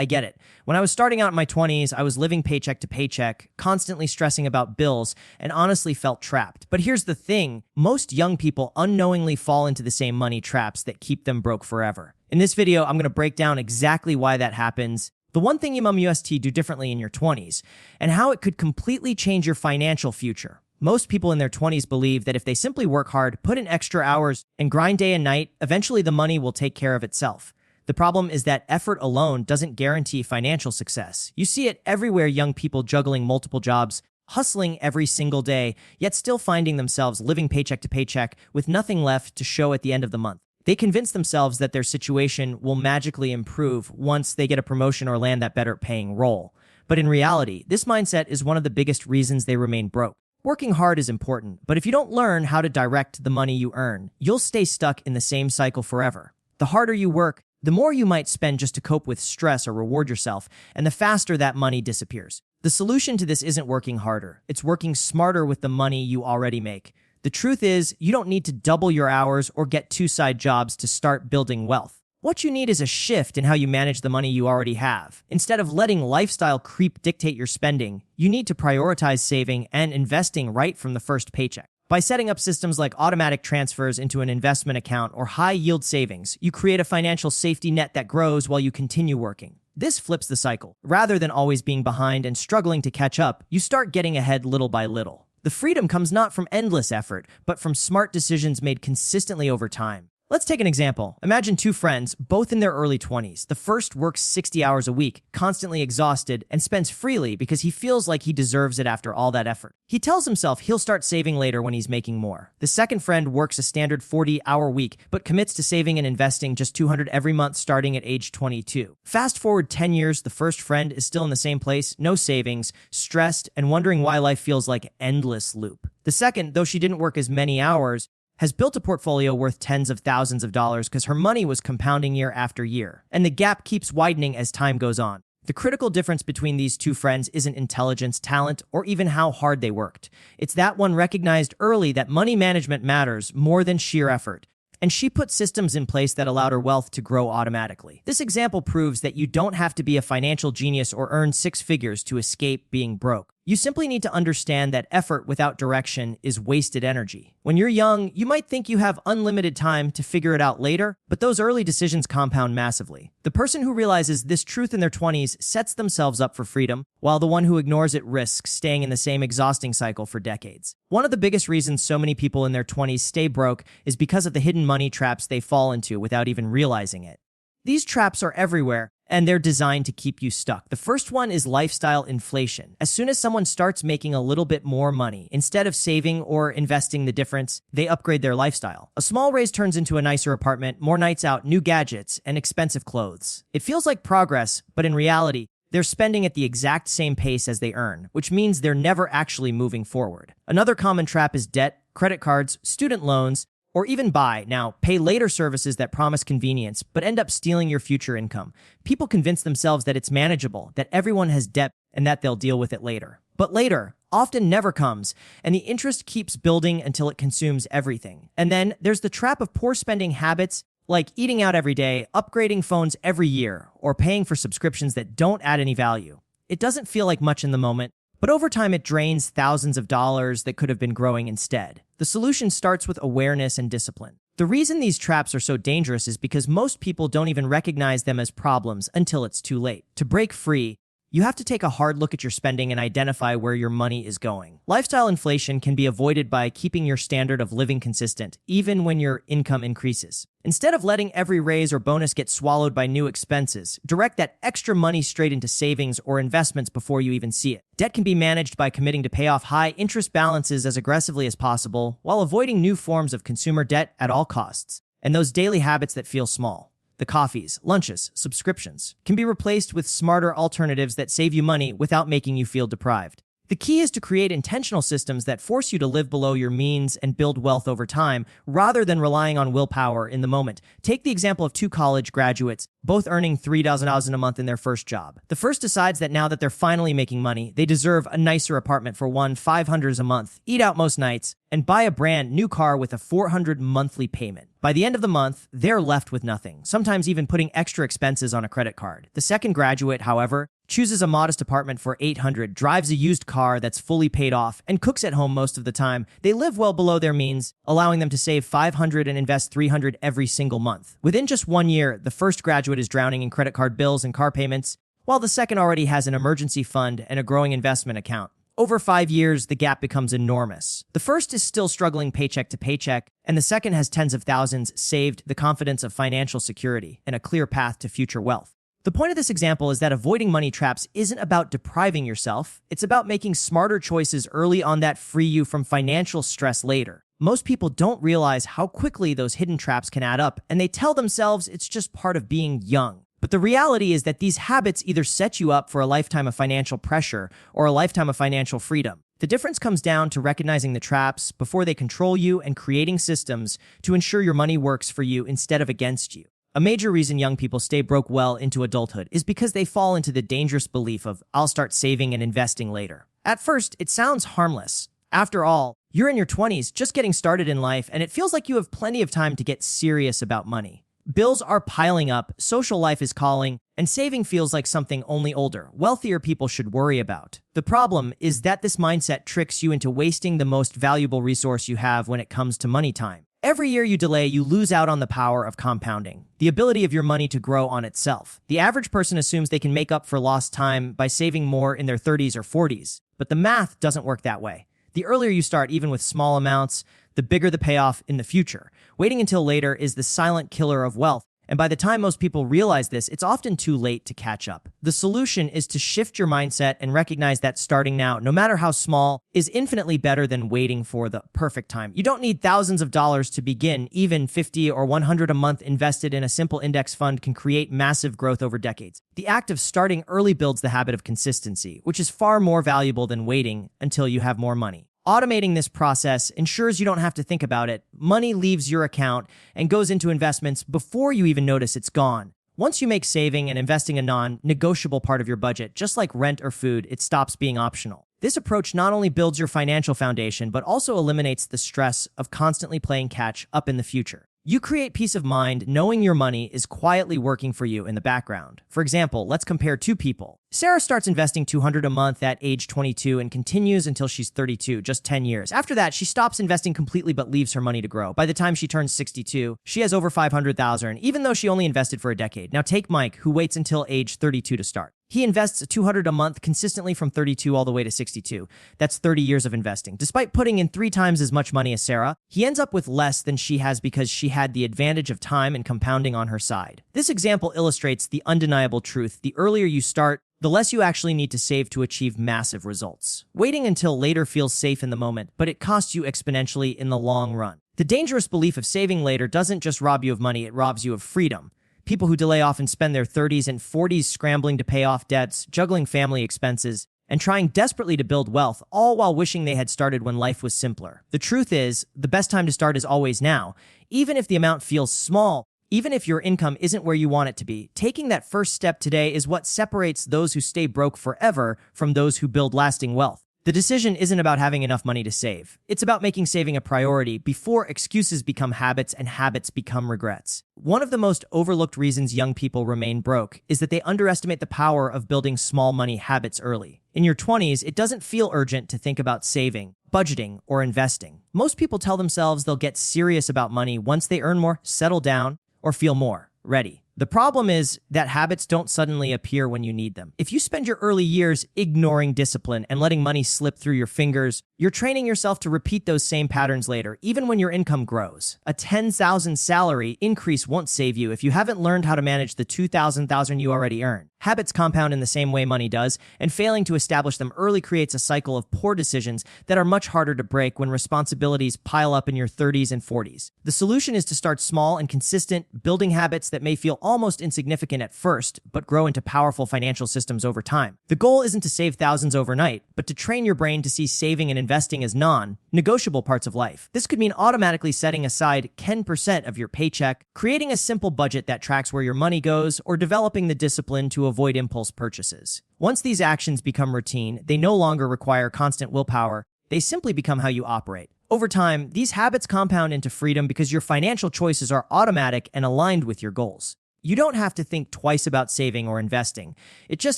I get it. When I was starting out in my 20s, I was living paycheck to paycheck, constantly stressing about bills, and honestly felt trapped. But here's the thing, most young people unknowingly fall into the same money traps that keep them broke forever. In this video, I'm going to break down exactly why that happens, the one thing you must do differently in your 20s, and how it could completely change your financial future. Most people in their 20s believe that if they simply work hard, put in extra hours, and grind day and night, eventually the money will take care of itself. The problem is that effort alone doesn't guarantee financial success. You see it everywhere: young people juggling multiple jobs, hustling every single day, yet still finding themselves living paycheck to paycheck with nothing left to show at the end of the month. They convince themselves that their situation will magically improve once they get a promotion or land that better paying role. But in reality, this mindset is one of the biggest reasons they remain broke. Working hard is important, but if you don't learn how to direct the money you earn, you'll stay stuck in the same cycle forever. The harder you work, the more you might spend just to cope with stress or reward yourself, and the faster that money disappears. The solution to this isn't working harder. It's working smarter with the money you already make. The truth is, you don't need to double your hours or get 2 side jobs to start building wealth. What you need is a shift in how you manage the money you already have. Instead of letting lifestyle creep dictate your spending, you need to prioritize saving and investing right from the first paycheck. By setting up systems like automatic transfers into an investment account or high-yield savings, you create a financial safety net that grows while you continue working. This flips the cycle. Rather than always being behind and struggling to catch up, you start getting ahead little by little. The freedom comes not from endless effort, but from smart decisions made consistently over time. Let's take an example. Imagine 2 friends, both in their early 20s. The first works 60 hours a week, constantly exhausted, and spends freely because he feels like he deserves it after all that effort. He tells himself he'll start saving later when he's making more. The second friend works a standard 40-hour week, but commits to saving and investing just $200 every month starting at age 22. Fast forward 10 years, the first friend is still in the same place, no savings, stressed, and wondering why life feels like an endless loop. The second, though she didn't work as many hours, has built a portfolio worth tens of thousands of dollars because her money was compounding year after year, and the gap keeps widening as time goes on. The critical difference between these 2 friends isn't intelligence, talent, or even how hard they worked. It's that one recognized early that money management matters more than sheer effort, and she put systems in place that allowed her wealth to grow automatically. This example proves that you don't have to be a financial genius or earn 6 figures to escape being broke. You simply need to understand that effort without direction is wasted energy. When you're young, you might think you have unlimited time to figure it out later, but those early decisions compound massively. The person who realizes this truth in their 20s sets themselves up for freedom, while the one who ignores it risks staying in the same exhausting cycle for decades. One of the biggest reasons so many people in their 20s stay broke is because of the hidden money traps they fall into without even realizing it. These traps are everywhere, and they're designed to keep you stuck. The first one is lifestyle inflation. As soon as someone starts making a little bit more money, instead of saving or investing the difference, they upgrade their lifestyle. A small raise turns into a nicer apartment, more nights out, new gadgets, and expensive clothes. It feels like progress, but in reality, they're spending at the exact same pace as they earn, which means they're never actually moving forward. Another common trap is debt, credit cards, student loans, or even buy, now, pay later services that promise convenience, but end up stealing your future income. People convince themselves that it's manageable, that everyone has debt, and that they'll deal with it later. But later often never comes, and the interest keeps building until it consumes everything. And then there's the trap of poor spending habits, like eating out every day, upgrading phones every year, or paying for subscriptions that don't add any value. It doesn't feel like much in the moment, but over time it drains thousands of dollars that could have been growing instead. The solution starts with awareness and discipline. The reason these traps are so dangerous is because most people don't even recognize them as problems until it's too late. To break free, you have to take a hard look at your spending and identify where your money is going. Lifestyle inflation can be avoided by keeping your standard of living consistent, even when your income increases. Instead of letting every raise or bonus get swallowed by new expenses, direct that extra money straight into savings or investments before you even see it. Debt can be managed by committing to pay off high interest balances as aggressively as possible, while avoiding new forms of consumer debt at all costs. And those daily habits that feel small, the coffees, lunches, subscriptions, can be replaced with smarter alternatives that save you money without making you feel deprived. The key is to create intentional systems that force you to live below your means and build wealth over time, rather than relying on willpower in the moment. Take the example of two college graduates, both earning $3,000 a month in their first job. The first decides that now that they're finally making money, they deserve a nicer apartment for $500 a month, eat out most nights, and buy a brand new car with a $400 monthly payment. By the end of the month, they're left with nothing, sometimes even putting extra expenses on a credit card. The second graduate, however, chooses a modest apartment for $800, drives a used car that's fully paid off, and cooks at home most of the time. They live well below their means, allowing them to save $500 and invest $300 every single month. Within just 1 year, the first graduate is drowning in credit card bills and car payments, while the second already has an emergency fund and a growing investment account. Over 5 years, the gap becomes enormous. The first is still struggling paycheck to paycheck, and the second has tens of thousands saved, the confidence of financial security, and a clear path to future wealth. The point of this example is that avoiding money traps isn't about depriving yourself. It's about making smarter choices early on that free you from financial stress later. Most people don't realize how quickly those hidden traps can add up, and they tell themselves it's just part of being young. But the reality is that these habits either set you up for a lifetime of financial pressure or a lifetime of financial freedom. The difference comes down to recognizing the traps before they control you and creating systems to ensure your money works for you instead of against you. A major reason young people stay broke well into adulthood is because they fall into the dangerous belief of, I'll start saving and investing later. At first, it sounds harmless. After all, you're in your 20s, just getting started in life, and it feels like you have plenty of time to get serious about money. Bills are piling up, social life is calling, and saving feels like something only older, wealthier people should worry about. The problem is that this mindset tricks you into wasting the most valuable resource you have when it comes to money time. Every year you delay, you lose out on the power of compounding, the ability of your money to grow on itself. The average person assumes they can make up for lost time by saving more in their 30s or 40s, but the math doesn't work that way. The earlier you start, even with small amounts, the bigger the payoff in the future. Waiting until later is the silent killer of wealth, and by the time most people realize this, it's often too late to catch up. The solution is to shift your mindset and recognize that starting now, no matter how small, is infinitely better than waiting for the perfect time. You don't need thousands of dollars to begin. Even $50 or $100 a month invested in a simple index fund can create massive growth over decades. The act of starting early builds the habit of consistency, which is far more valuable than waiting until you have more money. Automating this process ensures you don't have to think about it. Money leaves your account and goes into investments before you even notice it's gone. Once you make saving and investing a non-negotiable part of your budget, just like rent or food, it stops being optional. This approach not only builds your financial foundation, but also eliminates the stress of constantly playing catch up in the future. You create peace of mind knowing your money is quietly working for you in the background. For example, let's compare two people. Sarah starts investing $200 a month at age 22 and continues until she's 32, just 10 years. After that, she stops investing completely but leaves her money to grow. By the time she turns 62, she has over $500,000, even though she only invested for a decade. Now take Mike, who waits until age 32 to start. He invests $200 a month consistently from 32 all the way to 62. That's 30 years of investing. Despite putting in 3 times as much money as Sarah, he ends up with less than she has because she had the advantage of time and compounding on her side. This example illustrates the undeniable truth. The earlier you start, the less you actually need to save to achieve massive results. Waiting until later feels safe in the moment, but it costs you exponentially in the long run. The dangerous belief of saving later doesn't just rob you of money, it robs you of freedom. People who delay often spend their 30s and 40s scrambling to pay off debts, juggling family expenses, and trying desperately to build wealth, all while wishing they had started when life was simpler. The truth is, the best time to start is always now. Even if the amount feels small, even if your income isn't where you want it to be, taking that first step today is what separates those who stay broke forever from those who build lasting wealth. The decision isn't about having enough money to save. It's about making saving a priority before excuses become habits and habits become regrets. One of the most overlooked reasons young people remain broke is that they underestimate the power of building small money habits early. In your 20s, it doesn't feel urgent to think about saving, budgeting, or investing. Most people tell themselves they'll get serious about money once they earn more, settle down, or feel more ready. The problem is that habits don't suddenly appear when you need them. If you spend your early years ignoring discipline and letting money slip through your fingers, you're training yourself to repeat those same patterns later, even when your income grows. A $10,000 salary increase won't save you if you haven't learned how to manage the $2,000 you already earn. Habits compound in the same way money does, and failing to establish them early creates a cycle of poor decisions that are much harder to break when responsibilities pile up in your 30s and 40s. The solution is to start small and consistent, building habits that may feel almost insignificant at first, but grow into powerful financial systems over time. The goal isn't to save thousands overnight, but to train your brain to see saving and investing as non-negotiable parts of life. This could mean automatically setting aside 10% of your paycheck, creating a simple budget that tracks where your money goes, or developing the discipline to avoid impulse purchases. Once these actions become routine, they no longer require constant willpower. They simply become how you operate. Over time, these habits compound into freedom because your financial choices are automatic and aligned with your goals. You don't have to think twice about saving or investing. It just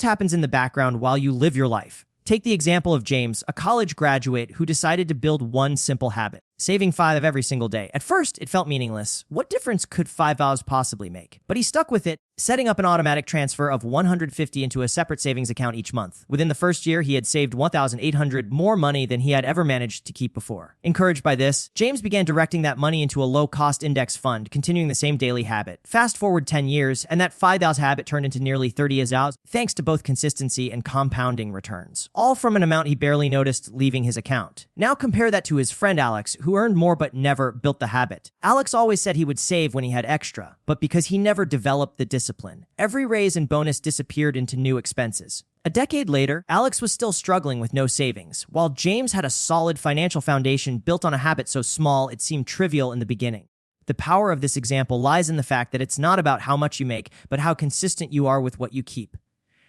happens in the background while you live your life. Take the example of James, a college graduate who decided to build one simple habit: saving $5 every single day. At first, it felt meaningless. What difference could $5 possibly make? But he stuck with it, setting up an automatic transfer of $150 into a separate savings account each month. Within the first year, he had saved $1,800 more money than he had ever managed to keep before. Encouraged by this, James began directing that money into a low-cost index fund, continuing the same daily habit. Fast forward 10 years, and that $5 habit turned into nearly $30, thanks to both consistency and compounding returns, all from an amount he barely noticed leaving his account. Now compare that to his friend Alex, who earned more but never built the habit. Alex always said he would save when he had extra, but because he never developed the discipline, every raise and bonus disappeared into new expenses. A decade later, Alex was still struggling with no savings, while James had a solid financial foundation built on a habit so small it seemed trivial in the beginning. The power of this example lies in the fact that it's not about how much you make, but how consistent you are with what you keep.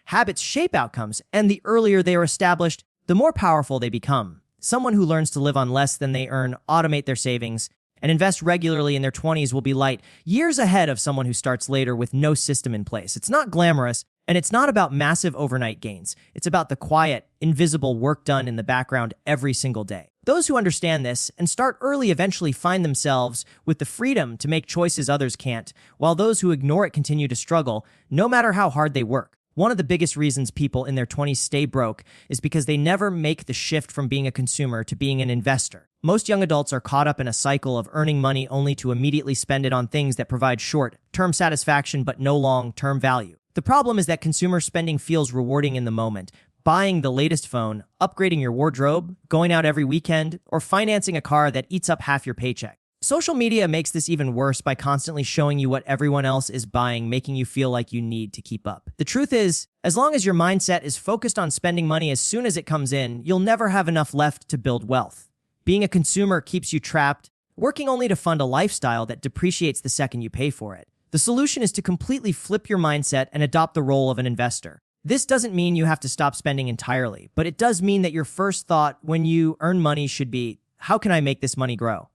Habits shape outcomes, and the earlier they are established, the more powerful they become. Someone who learns to live on less than they earn, automate their savings, and invest regularly in their 20s will be light years ahead of someone who starts later with no system in place. It's not glamorous, and it's not about massive overnight gains. It's about the quiet, invisible work done in the background every single day. Those who understand this and start early eventually find themselves with the freedom to make choices others can't, while those who ignore it continue to struggle, no matter how hard they work. One of the biggest reasons people in their 20s stay broke is because they never make the shift from being a consumer to being an investor. Most young adults are caught up in a cycle of earning money only to immediately spend it on things that provide short-term satisfaction but no long-term value. The problem is that consumer spending feels rewarding in the moment. Buying the latest phone, upgrading your wardrobe, going out every weekend, or financing a car that eats up half your paycheck. Social media makes this even worse by constantly showing you what everyone else is buying, making you feel like you need to keep up. The truth is, as long as your mindset is focused on spending money as soon as it comes in, you'll never have enough left to build wealth. Being a consumer keeps you trapped, working only to fund a lifestyle that depreciates the second you pay for it. The solution is to completely flip your mindset and adopt the role of an investor. This doesn't mean you have to stop spending entirely, but it does mean that your first thought when you earn money should be, how can I make this money grow?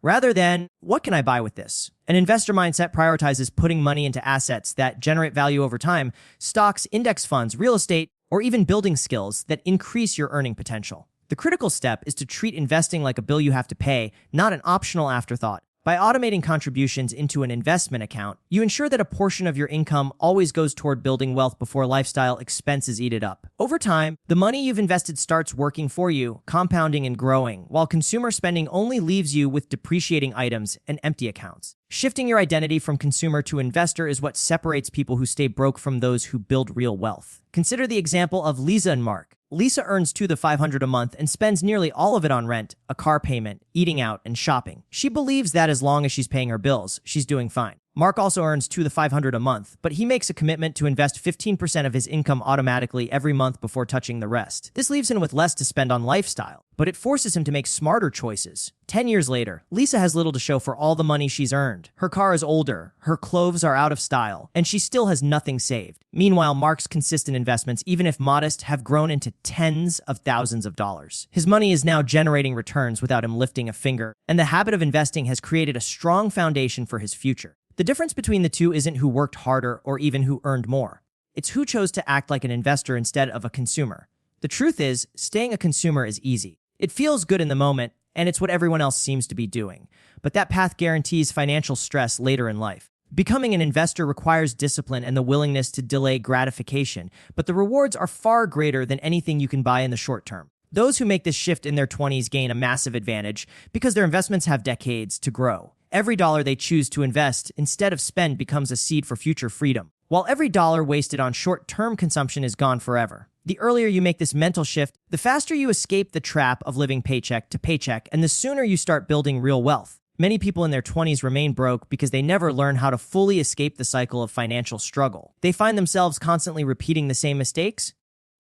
Rather than, what can I buy with this? An investor mindset prioritizes putting money into assets that generate value over time, stocks, index funds, real estate, or even building skills that increase your earning potential. The critical step is to treat investing like a bill you have to pay, not an optional afterthought. By automating contributions into an investment account, you ensure that a portion of your income always goes toward building wealth before lifestyle expenses eat it up. Over time, the money you've invested starts working for you, compounding and growing, while consumer spending only leaves you with depreciating items and empty accounts. Shifting your identity from consumer to investor is what separates people who stay broke from those who build real wealth. Consider the example of Lisa and Mark. Lisa earns $2,500 a month and spends nearly all of it on rent, a car payment, eating out, and shopping. She believes that as long as she's paying her bills, she's doing fine. Mark also earns $2,500 a month, but he makes a commitment to invest 15% of his income automatically every month before touching the rest. This leaves him with less to spend on lifestyle, but it forces him to make smarter choices. 10 years later, Lisa has little to show for all the money she's earned. Her car is older, her clothes are out of style, and she still has nothing saved. Meanwhile, Mark's consistent investments, even if modest, have grown into tens of thousands of dollars. His money is now generating returns without him lifting a finger, and the habit of investing has created a strong foundation for his future. The difference between the two isn't who worked harder or even who earned more. It's who chose to act like an investor instead of a consumer. The truth is, staying a consumer is easy. It feels good in the moment, and it's what everyone else seems to be doing. But that path guarantees financial stress later in life. Becoming an investor requires discipline and the willingness to delay gratification, but the rewards are far greater than anything you can buy in the short term. Those who make this shift in their 20s gain a massive advantage because their investments have decades to grow. Every dollar they choose to invest instead of spend becomes a seed for future freedom. while every dollar wasted on short-term consumption is gone forever. The earlier you make this mental shift, the faster you escape the trap of living paycheck to paycheck, and the sooner you start building real wealth. Many people in their 20s remain broke because they never learn how to fully escape the cycle of financial struggle. They find themselves constantly repeating the same mistakes,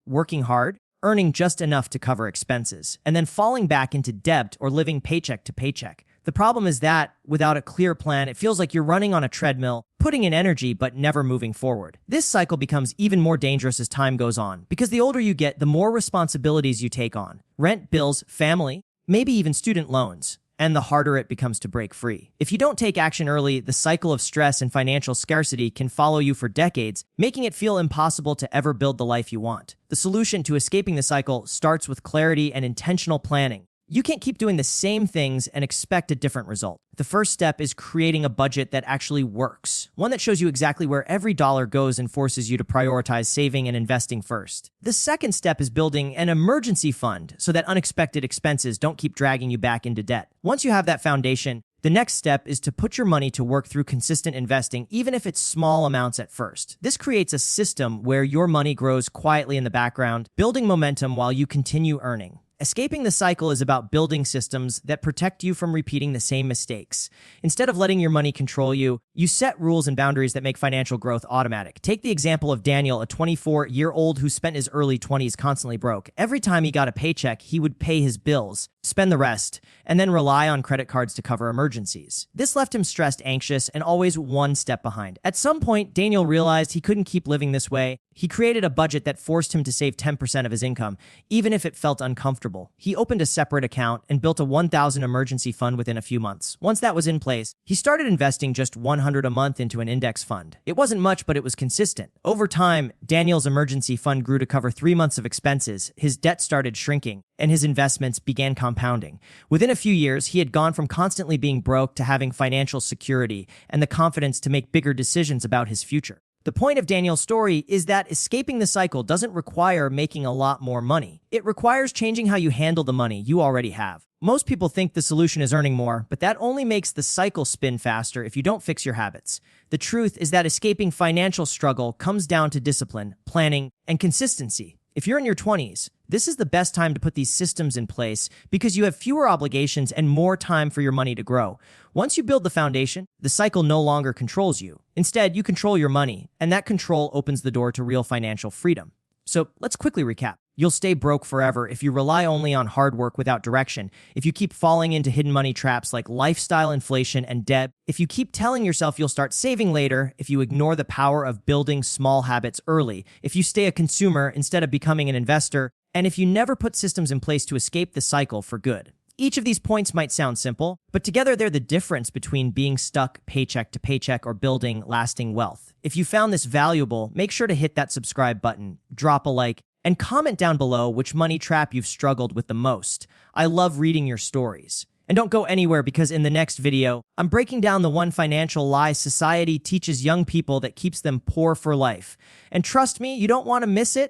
working hard, earning just enough to cover expenses, and then falling back into debt or living paycheck to paycheck. The problem is that, without a clear plan, it feels like you're running on a treadmill, putting in energy but never moving forward. This cycle becomes even more dangerous as time goes on, because the older you get, the more responsibilities you take on. Rent, bills, family, maybe even student loans. And the harder it becomes to break free. If you don't take action early, the cycle of stress and financial scarcity can follow you for decades, making it feel impossible to ever build the life you want. The solution to escaping the cycle starts with clarity and intentional planning. You can't keep doing the same things and expect a different result. The first step is creating a budget that actually works, one that shows you exactly where every dollar goes and forces you to prioritize saving and investing first. The second step is building an emergency fund so that unexpected expenses don't keep dragging you back into debt. Once you have that foundation, the next step is to put your money to work through consistent investing, even if it's small amounts at first. This creates a system where your money grows quietly in the background, building momentum while you continue earning. Escaping the cycle is about building systems that protect you from repeating the same mistakes. Instead of letting your money control you, you set rules and boundaries that make financial growth automatic. Take the example of Daniel, a 24-year-old who spent his early 20s constantly broke. Every time he got a paycheck, he would pay his bills, spend the rest, and then rely on credit cards to cover emergencies. This left him stressed, anxious, and always one step behind. At some point, Daniel realized he couldn't keep living this way. He created a budget that forced him to save 10% of his income, even if it felt uncomfortable. He opened a separate account and built a $1,000 emergency fund within a few months. Once that was in place, he started investing just $100 a month into an index fund. It wasn't much, but it was consistent. Over time, Daniel's emergency fund grew to cover 3 months of expenses, his debt started shrinking, and his investments began compounding. Within a few years, he had gone from constantly being broke to having financial security and the confidence to make bigger decisions about his future. The point of Daniel's story is that escaping the cycle doesn't require making a lot more money. It requires changing how you handle the money you already have. Most people think the solution is earning more, but that only makes the cycle spin faster if you don't fix your habits. The truth is that escaping financial struggle comes down to discipline, planning, and consistency. If you're in your 20s, this is the best time to put these systems in place because you have fewer obligations and more time for your money to grow. Once you build the foundation, the cycle no longer controls you. Instead, you control your money, and that control opens the door to real financial freedom. So let's quickly recap. You'll stay broke forever if you rely only on hard work without direction, if you keep falling into hidden money traps like lifestyle inflation and debt, if you keep telling yourself you'll start saving later, if you ignore the power of building small habits early, if you stay a consumer instead of becoming an investor, and if you never put systems in place to escape the cycle for good. Each of these points might sound simple, but together they're the difference between being stuck paycheck to paycheck or building lasting wealth. If you found this valuable, make sure to hit that subscribe button, drop a like, and comment down below which money trap you've struggled with the most. I love reading your stories. And don't go anywhere because in the next video, I'm breaking down the one financial lie society teaches young people that keeps them poor for life. And trust me, you don't want to miss it.